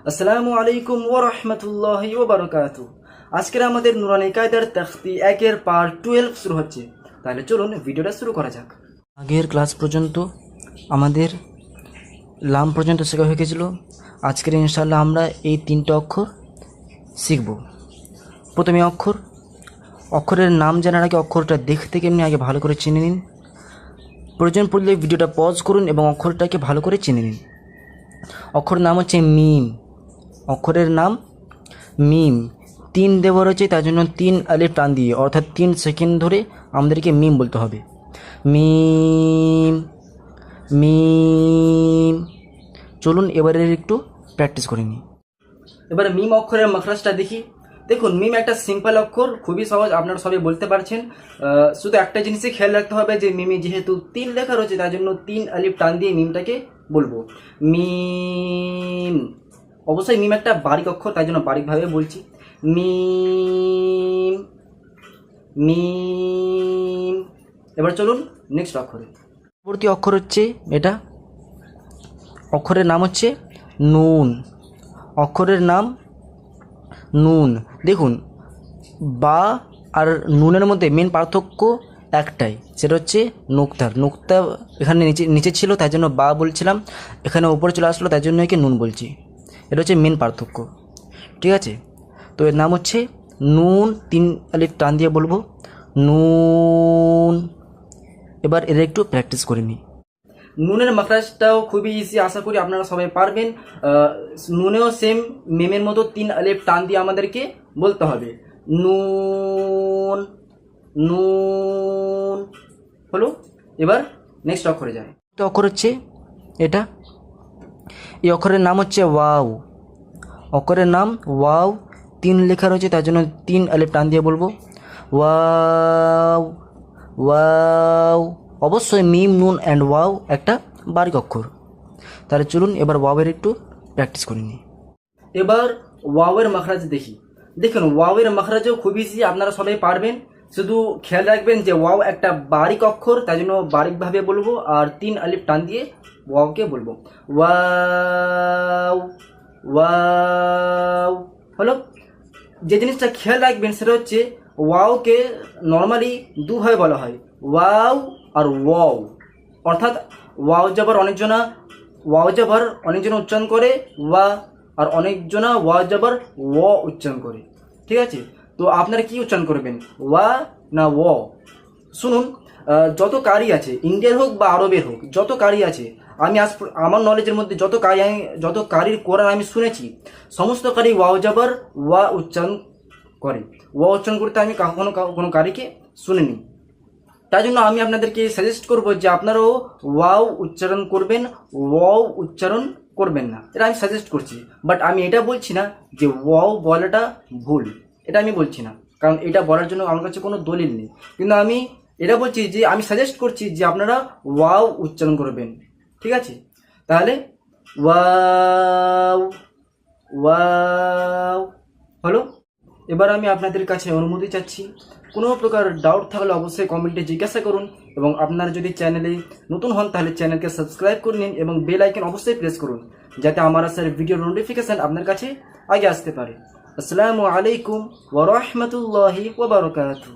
আসসালামু আলাইকুম ওয়া রাহমাতুল্লাহি ওয়া বারাকাতুহু। আজকের আমাদের নুরানি কায়দার তাখতি 1 পার্ট 12 শুরু হচ্ছে। তাহলে চলুন ভিডিওটা শুরু করা যাক। আগের ক্লাস পর্যন্ত আমাদের লাম পর্যন্ত শেখা হয়ে গেছিল। আজকের ইনশাআল্লাহ আমরা এই 3টা অক্ষর শিখব। প্রথমে অক্ষরের নাম জানার আগে অক্ষরটা দেখতে কেমনি আগে ভালো করে চিনে নিন। প্রয়োজন পড়লে ভিডিওটা পজ করুন এবং অক্ষরটাকে ভালো করে চিনে নিন। অক্ষরের নাম হচ্ছে মিম। অক্ষরের নাম মিম। 3 দেওয়া রয়েছে, তার জন্য 3 আলিফ টান দিয়ে অর্থাৎ 3 সেকেন্ড ধরে আমাদেরকে মিম বলতে হবে। মিম মিম। চলুন এবারে একটু প্র্যাকটিস করে নিই। এবারে মিম অক্ষরের মাখরাজটা দেখি। দেখুন, মিম একটা সিম্পল অক্ষর, খুবই সহজ, আপনারা সবাই বলতে পারছেন। শুধু একটা জিনিসই খেয়াল রাখতে হবে যে মিমে যেহেতু 3 লেখা রয়েছে, তার জন্য 3 আলিফ টান দিয়ে মিমটাকে বলবো। মিম। অবশ্যই মিম একটা বারিক অক্ষর, তাই জন্য বারিকভাবে বলছি। মিম মিম। এবার চলুন নেক্সট অক্ষরে। পরবর্তী অক্ষর হচ্ছে এটা। অক্ষরের নাম হচ্ছে নুন। অক্ষরের নাম নুন। দেখুন, বা আর নুনের মধ্যে মেন পার্থক্য একটাই, সেটা হচ্ছে নুক্তা এখানে নিচে ছিল, তাই জন্য বা বলছিলাম, এখানে উপরে চলে আসলো, তাই জন্য একে নুন বলছি। এটা হচ্ছে মেন পার্থক্য, ঠিক আছে? তো এর নাম হচ্ছে নুন। 3 আলিফ টান দিয়ে বলবো নুন। এবার এর একটু প্র্যাকটিস করে নিই। নুনের মাখরাজটাও খুবই ইজি, আশা করি আপনারা সবাই পারবেন। নুনেও সেম মেমের মতো 3 আলিফ টান দিয়ে আমাদেরকে বলতে হবে। নুন নুন হলো। এবার নেক্সট অক্ষরে যায়। তো অক্ষর হচ্ছে এটা। এই অক্ষরের নাম হচ্ছে ওয়াও। অক্ষরের নাম ওয়াও। 3 লেখা রয়েছে, তার জন্য 3 আলিফ টান দিয়ে বলবো ওয়াও ওয়াও। অবশ্যই মিম, নুন অ্যান্ড ওয়াও একটা বারিক অক্ষর। তাহলে চলুন এবার ওয়াওয়ের একটু প্র্যাকটিস করে নিই। এবার ওয়াওয়ের মাখরাজ দেখি। দেখুন, ওয়াওয়ের মাখরাজও খুব ইজি, আপনারা সবাই পারবেন। শুধু খেয়াল রাখবেন যে ওয়াও একটা বারিক অক্ষর, তাই জন্য বারিকভাবে বলবো, আর 3 আলিফ টান দিয়ে ওয়াওকে বলবো ওয়াও ওয়াও হলো। যে জিনিসটা খেয়াল রাখবেন সেটা হচ্ছে ওয়াওকে নর্মালি দুভাবে বলা হয়, ওয়াও আর ওয়াও। অর্থাৎ ওয়াও যাবার অনেকজনা উচ্চারণ করে ওয়া, আর অনেকজনা ওয়াও যাবার ও উচ্চারণ করে, ঠিক আছে? তো আপনারা কি উচ্চারণ করবেন, ওয়া না ও? শুনুন, যত কারি আছে, ইন্ডিয়ার হোক বা আরবের হোক, যত কারি আছে, আমি আমার নলেজের মধ্যে যত কারির কোরআন আমি শুনেছি, সমস্ত কারি ওয়াও যাবার ওয়া উচ্চারণ করে। ওয়া উচ্চারণ করতে আমি কখনো কোনো কারিকে শুনিনি। তাই জন্য আমি আপনাদেরকে সাজেস্ট করব যে আপনারাও ওয়াও উচ্চারণ করবেন, ওয়াও উচ্চারণ করবেন না, এটা আমি সাজেস্ট করছি। বাট আমি এটা বলছি না যে ওয়াও বলাটা ভুল, এটা আমি বলছি না, কারণ এটা বলার জন্য আমার কাছে কোনো দলিল নেই। কিন্তু আমি এটা বলছি যে আমি সাজেস্ট করছি যে আপনারা ওয়াও উচ্চারণ করবেন, ঠিক আছে? তাহলে ওয়াও ওয়াও হলো। এবার আমি আপনাদের কাছে অনুমতি চাচ্ছি, কোনো প্রকার ডাউট থাকলে অবশ্যই কমেন্টে জিজ্ঞাসা করুন, এবং আপনারা যদি চ্যানেলে নতুন হন তাহলে চ্যানেলকে সাবস্ক্রাইব করে নিন এবং বেল আইকন অবশ্যই প্রেস করুন, যাতে আমার আসার ভিডিওর নোটিফিকেশান আপনার কাছে আগে আসতে পারে। আসসালামু আলাইকুম ওয়া রাহমাতুল্লাহি ওয়া বারাকাতুহু।